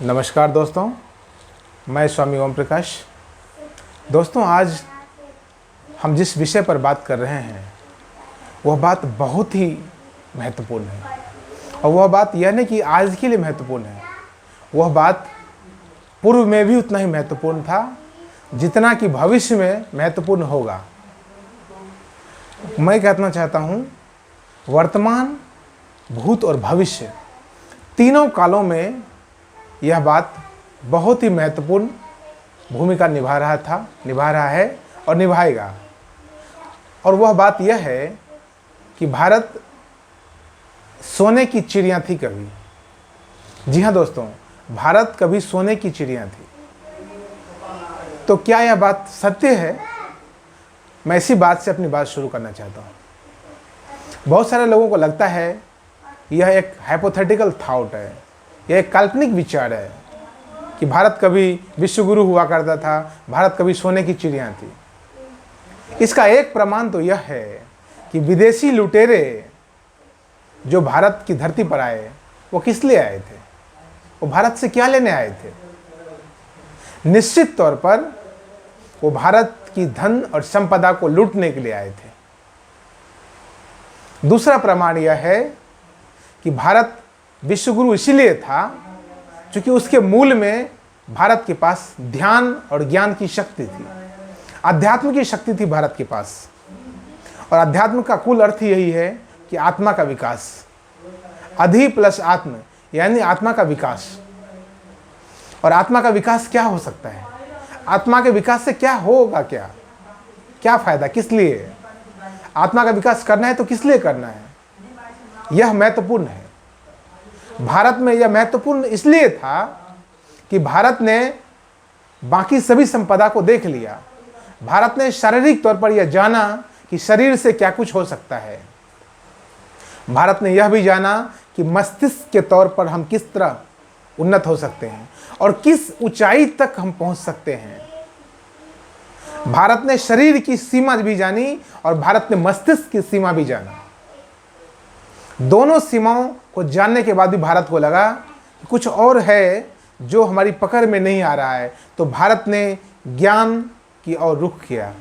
नमस्कार दोस्तों, मैं स्वामी ओम प्रकाश। दोस्तों, आज हम जिस विषय पर बात कर रहे हैं वह बात बहुत ही महत्वपूर्ण है। और वह बात यह नहीं कि आज के लिए महत्वपूर्ण है, वह बात पूर्व में भी उतना ही महत्वपूर्ण था जितना कि भविष्य में महत्वपूर्ण होगा। मैं कहना चाहता हूँ, वर्तमान, भूत और भविष्य तीनों कालों में यह बात बहुत ही महत्वपूर्ण भूमिका निभा रहा है और निभाएगा। और वह बात यह है कि भारत सोने की चिड़िया थी कभी। जी हाँ दोस्तों, भारत कभी सोने की चिड़िया थी। तो क्या यह बात सत्य है? मैं इसी बात से अपनी बात शुरू करना चाहता हूँ। बहुत सारे लोगों को लगता है यह एक हाइपोथेटिकल थॉट है, यह एक काल्पनिक विचार है कि भारत कभी विश्वगुरु हुआ करता था, भारत कभी सोने की चिड़िया थी। इसका एक प्रमाण तो यह है कि विदेशी लुटेरे जो भारत की धरती पर आए, वो किस लिए आए थे? वो भारत से क्या लेने आए थे? निश्चित तौर पर वो भारत की धन और संपदा को लूटने के लिए आए थे। दूसरा प्रमाण यह है कि भारत विश्वगुरु इसीलिए था क्योंकि उसके मूल में भारत के पास ध्यान और ज्ञान की शक्ति थी, अध्यात्म की शक्ति थी भारत के पास। और अध्यात्म का कुल अर्थ यही है कि आत्मा का विकास, अधि प्लस आत्म यानी आत्मा का विकास। और आत्मा का विकास क्या हो सकता है? आत्मा के विकास से क्या होगा? क्या फायदा? किस लिए आत्मा का विकास करना है? तो किस लिए करना है? यह महत्वपूर्ण है। भारत में यह महत्वपूर्ण इसलिए था कि भारत ने बाकी सभी संपदा को देख लिया। भारत ने शारीरिक तौर पर यह जाना कि शरीर से क्या कुछ हो सकता है। भारत ने यह भी जाना कि मस्तिष्क के तौर पर हम किस तरह उन्नत हो सकते हैं और किस ऊंचाई तक हम पहुंच सकते हैं। भारत ने शरीर की सीमा भी जानी और भारत ने मस्तिष्क की सीमा भी जाना। दोनों सीमाओं को जानने के बाद भी भारत को लगा कि कुछ और है जो हमारी पकड़ में नहीं आ रहा है। तो भारत ने ज्ञान की ओर रुख किया,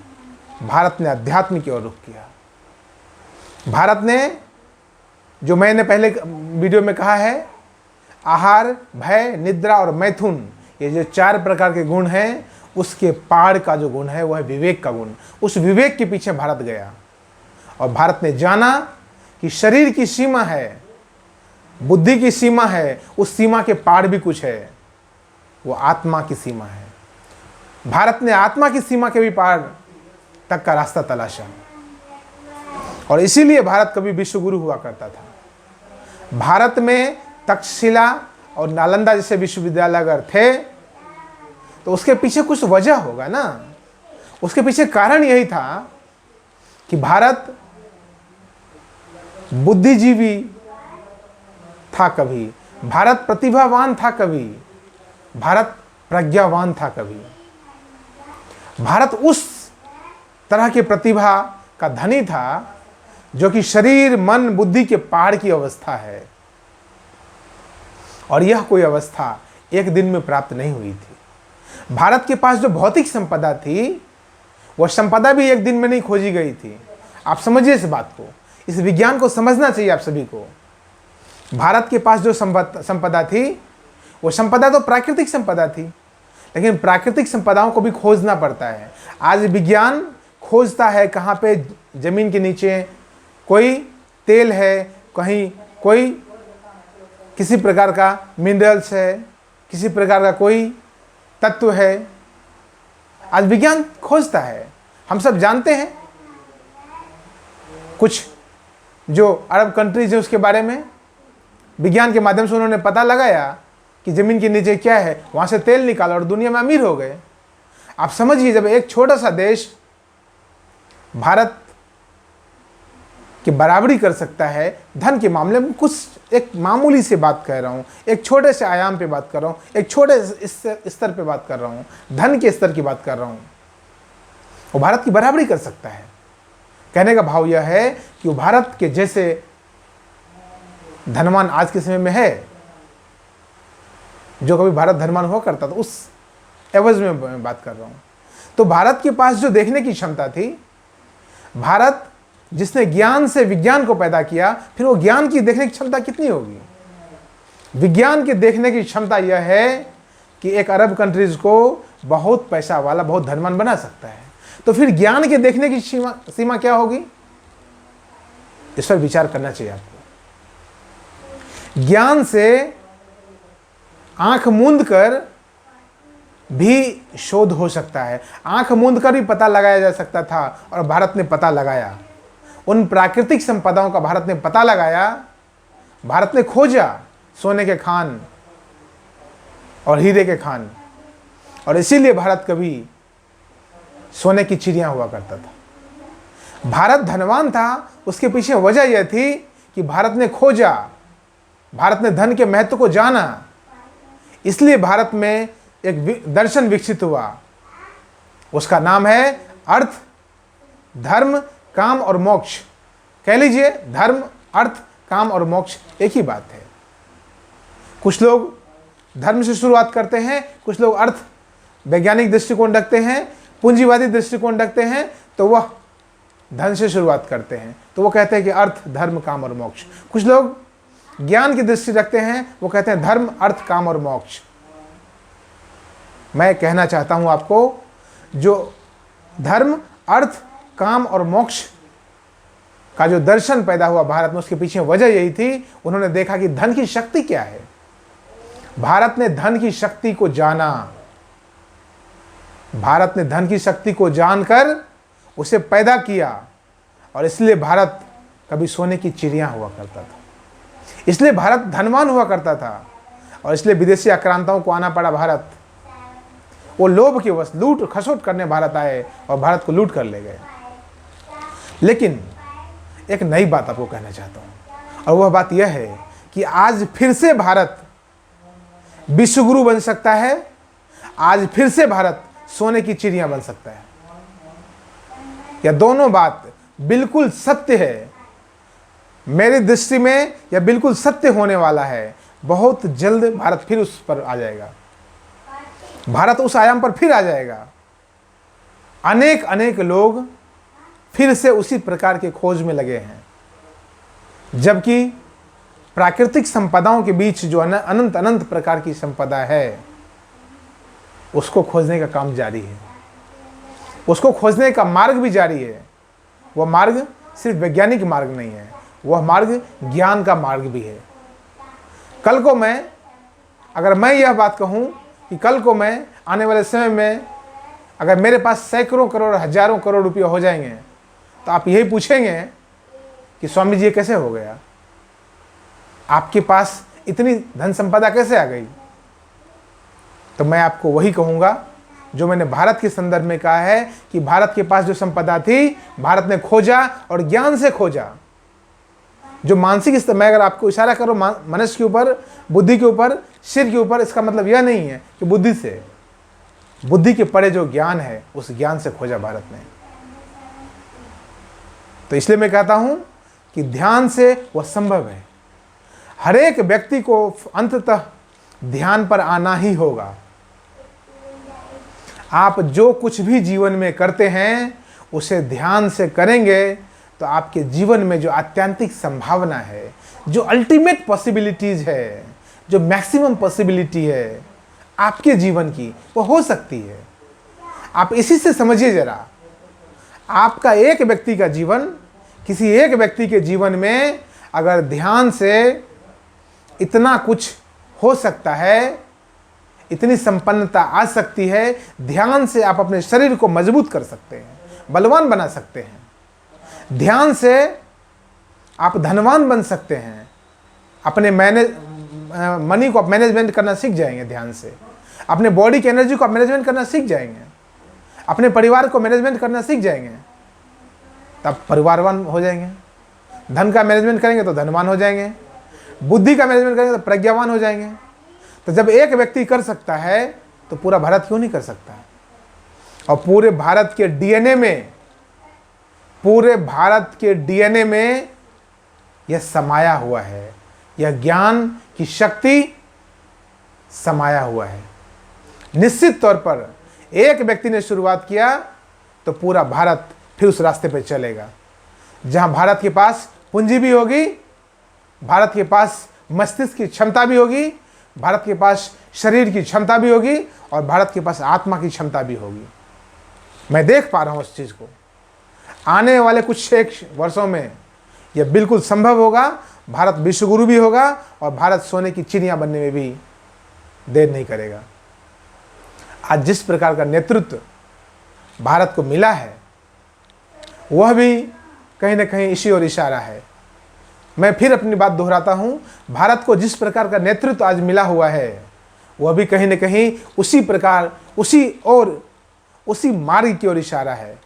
भारत ने अध्यात्म की ओर रुख किया। भारत ने, जो मैंने पहले वीडियो में कहा है, आहार, भय, निद्रा और मैथुन, ये जो 4 प्रकार के गुण हैं, उसके पार का जो गुण है वह है विवेक का गुण। उस विवेक के पीछे भारत गया और भारत ने जाना कि शरीर की सीमा है, बुद्धि की सीमा है, उस सीमा के पार भी कुछ है, वो आत्मा की सीमा है। भारत ने आत्मा की सीमा के भी पार तक का रास्ता तलाशा और इसीलिए भारत कभी विश्वगुरु हुआ करता था। भारत में तक्षशिला और नालंदा जैसे विश्वविद्यालय अगर थे तो उसके पीछे कुछ वजह होगा ना। उसके पीछे कारण यही था कि भारत बुद्धिजीवी था कभी, भारत प्रतिभावान था कभी, भारत प्रज्ञावान था कभी। भारत उस तरह की प्रतिभा का धनी था जो कि शरीर, मन, बुद्धि के पार की अवस्था है। और यह कोई अवस्था एक दिन में प्राप्त नहीं हुई थी। भारत के पास जो भौतिक संपदा थी, वह संपदा भी एक दिन में नहीं खोजी गई थी। आप समझिए इस बात को, इस विज्ञान को समझना चाहिए आप सभी को। भारत के पास जो संपदा थी, वो संपदा तो प्राकृतिक संपदा थी, लेकिन प्राकृतिक संपदाओं को भी खोजना पड़ता है। आज विज्ञान खोजता है कहाँ पे जमीन के नीचे कोई तेल है, कहीं कोई किसी प्रकार का मिनरल्स है, किसी प्रकार का कोई तत्व है। आज विज्ञान खोजता है। हम सब जानते हैं कुछ जो अरब कंट्रीज है उसके बारे में, विज्ञान के माध्यम से उन्होंने पता लगाया कि ज़मीन के नीचे क्या है, वहाँ से तेल निकाला और दुनिया में अमीर हो गए। आप समझिए, जब एक छोटा सा देश भारत की बराबरी कर सकता है धन के मामले में, कुछ एक मामूली से बात कह रहा हूँ, एक छोटे से आयाम पे बात कर रहा हूँ, एक छोटे स्तर पे बात कर रहा हूँ, धन के स्तर की बात कर रहा हूँ, वो भारत की बराबरी कर सकता है। कहने का भाव यह है कि वो भारत के जैसे धनवान आज के समय में है, जो कभी भारत धनवान हुआ करता था, उस एवज में मैं बात कर रहा हूँ। तो भारत के पास जो देखने की क्षमता थी, भारत जिसने ज्ञान से विज्ञान को पैदा किया, फिर वो ज्ञान की देखने की क्षमता कितनी होगी? विज्ञान की देखने की क्षमता यह है कि एक अरब कंट्रीज को बहुत पैसा वाला, बहुत धनवान बना सकता है। तो फिर ज्ञान के देखने की सीमा क्या होगी? इस पर विचार करना चाहिए आपको। ज्ञान से आंख मूंद कर भी शोध हो सकता है, आंख मूंद कर भी पता लगाया जा सकता था, और भारत ने पता लगाया। उन प्राकृतिक संपदाओं का भारत ने पता लगाया, भारत ने खोजा सोने के खान और हीरे के खान, और इसीलिए भारत कभी सोने की चिड़िया हुआ करता था। भारत धनवान था, उसके पीछे वजह यह थी कि भारत ने खोजा, भारत ने धन के महत्व को जाना, इसलिए भारत में एक दर्शन विकसित हुआ। उसका नाम है अर्थ, धर्म, काम और मोक्ष। कह लीजिए, धर्म, अर्थ, काम और मोक्ष एक ही बात है। कुछ लोग धर्म से शुरुआत करते हैं, कुछ लोग अर्थ वैज्ञानिक दृष्टिकोण रखते हैं, पूंजीवादी दृष्टिकोण रखते हैं, तो वह धन से शुरुआत करते हैं, तो वो कहते हैं कि अर्थ, धर्म, काम और मोक्ष। कुछ लोग ज्ञान की दृष्टि रखते हैं, वो कहते हैं धर्म, अर्थ, काम और मोक्ष। मैं कहना चाहता हूं आपको, जो धर्म, अर्थ, काम और मोक्ष का जो दर्शन पैदा हुआ भारत में, उसके पीछे वजह यही थी, उन्होंने देखा कि धन की शक्ति क्या है। भारत ने धन की शक्ति को जाना, भारत ने धन की शक्ति को जानकर उसे पैदा किया, और इसलिए भारत कभी सोने की चिड़िया हुआ करता था, इसलिए भारत धनवान हुआ करता था, और इसलिए विदेशी आक्रांताओं को आना पड़ा भारत। वो लोभ के वश लूट खसोट करने भारत आए और भारत को लूट कर ले गए। लेकिन एक नई बात आपको कहना चाहता हूं, और वह बात यह है कि आज फिर से भारत विश्वगुरु बन सकता है, आज फिर से भारत सोने की चिड़िया बन सकता है। यह दोनों बात बिल्कुल सत्य है, मेरी दृष्टि में यह बिल्कुल सत्य होने वाला है। बहुत जल्द भारत फिर उस पर आ जाएगा, भारत उस आयाम पर फिर आ जाएगा। अनेक अनेक लोग फिर से उसी प्रकार के खोज में लगे हैं, जबकि प्राकृतिक संपदाओं के बीच जो अनंत अनंत प्रकार की संपदा है, उसको खोजने का काम जारी है, उसको खोजने का मार्ग भी जारी है। वह मार्ग सिर्फ वैज्ञानिक मार्ग नहीं है, वह मार्ग ज्ञान का मार्ग भी है। कल को अगर मैं यह बात कहूं कि कल को मैं आने वाले समय में अगर मेरे पास सैकड़ों करोड़, हजारों करोड़ रुपये हो जाएंगे, तो आप यही पूछेंगे कि स्वामी जी ये कैसे हो गया, आपके पास इतनी धन संपदा कैसे आ गई? तो मैं आपको वही कहूँगा जो मैंने भारत के संदर्भ में कहा है कि भारत के पास जो संपदा थी, भारत ने खोजा और ज्ञान से खोजा। जो मानसिक स्तर, मैं अगर आपको इशारा करूँ मनुष्य के ऊपर, बुद्धि के ऊपर, सिर के ऊपर, इसका मतलब यह नहीं है कि बुद्धि से, बुद्धि के परे जो ज्ञान है, उस ज्ञान से खोजा भारत ने। तो इसलिए मैं कहता हूं कि ध्यान से वह संभव है। हर एक व्यक्ति को अंततः ध्यान पर आना ही होगा। आप जो कुछ भी जीवन में करते हैं, उसे ध्यान से करेंगे तो आपके जीवन में जो आत्यंतिक संभावना है, जो अल्टीमेट पॉसिबिलिटीज है, जो मैक्सिमम पॉसिबिलिटी है आपके जीवन की, वो हो सकती है। आप इसी से समझिए जरा, आपका एक व्यक्ति का जीवन, किसी एक व्यक्ति के जीवन में अगर ध्यान से इतना कुछ हो सकता है, इतनी संपन्नता आ सकती है। ध्यान से आप अपने शरीर को मजबूत कर सकते हैं, बलवान बना सकते हैं। ध्यान से आप धनवान बन सकते हैं, अपने मनी को आप मैनेजमेंट करना सीख जाएंगे ध्यान से। अपने बॉडी की एनर्जी को आप मैनेजमेंट करना सीख जाएंगे, अपने परिवार को मैनेजमेंट करना सीख जाएंगे, तब परिवारवान हो जाएंगे। धन का मैनेजमेंट करेंगे तो धनवान हो जाएंगे, बुद्धि का मैनेजमेंट करेंगे तो प्रज्ञावान हो जाएंगे। तो जब एक व्यक्ति कर सकता है तो पूरा भारत क्यों नहीं कर सकता? और पूरे भारत के डीएनए में, पूरे भारत के डीएनए में यह समाया हुआ है। यह ज्ञान की शक्ति समाया हुआ है। निश्चित तौर पर एक व्यक्ति ने शुरुआत किया तो पूरा भारत फिर उस रास्ते पर चलेगा, जहां भारत के पास पूंजी भी होगी, भारत के पास मस्तिष्क की क्षमता भी होगी, भारत के पास शरीर की क्षमता भी होगी और भारत के पास आत्मा की क्षमता भी होगी। मैं देख पा रहा हूं उस चीज को। आने वाले कुछ एक वर्षों में यह बिल्कुल संभव होगा। भारत विश्वगुरु भी होगा और भारत सोने की चिड़िया बनने में भी देर नहीं करेगा। आज जिस प्रकार का नेतृत्व भारत को मिला है, वह भी कहीं ना कहीं इसी ओर इशारा है। मैं फिर अपनी बात दोहराता हूं, भारत को जिस प्रकार का नेतृत्व आज मिला हुआ है, वह भी कहीं ना कहीं उसी प्रकार, उसी मार्ग की ओर इशारा है।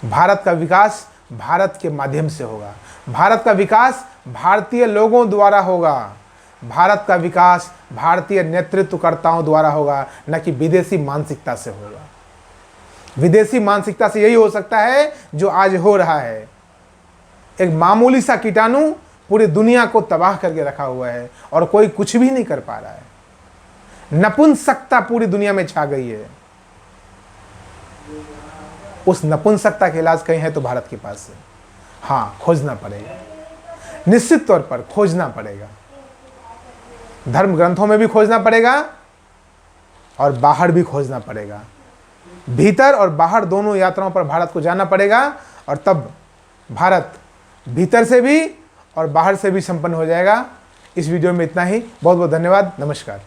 भारत का विकास भारत के माध्यम से होगा। भारत का विकास भारतीय लोगों द्वारा होगा। भारत का विकास भारतीय नेतृत्वकर्ताओं द्वारा होगा, न कि विदेशी मानसिकता से होगा। विदेशी मानसिकता से यही हो सकता है जो आज हो रहा है। एक मामूली सा कीटाणु पूरी दुनिया को तबाह करके रखा हुआ है और कोई कुछ भी नहीं कर पा रहा है। नपुंसकता पूरी दुनिया में छा गई है। उस नपुंसकता का इलाज कहीं है तो भारत के पास है। हाँ, खोजना पड़ेगा, निश्चित तौर पर खोजना पड़ेगा। धर्म ग्रंथों में भी खोजना पड़ेगा और बाहर भी खोजना पड़ेगा। भीतर और बाहर दोनों यात्राओं पर भारत को जाना पड़ेगा और तब भारत भीतर से भी और बाहर से भी संपन्न हो जाएगा। इस वीडियो में इतना ही। बहुत बहुत धन्यवाद। नमस्कार।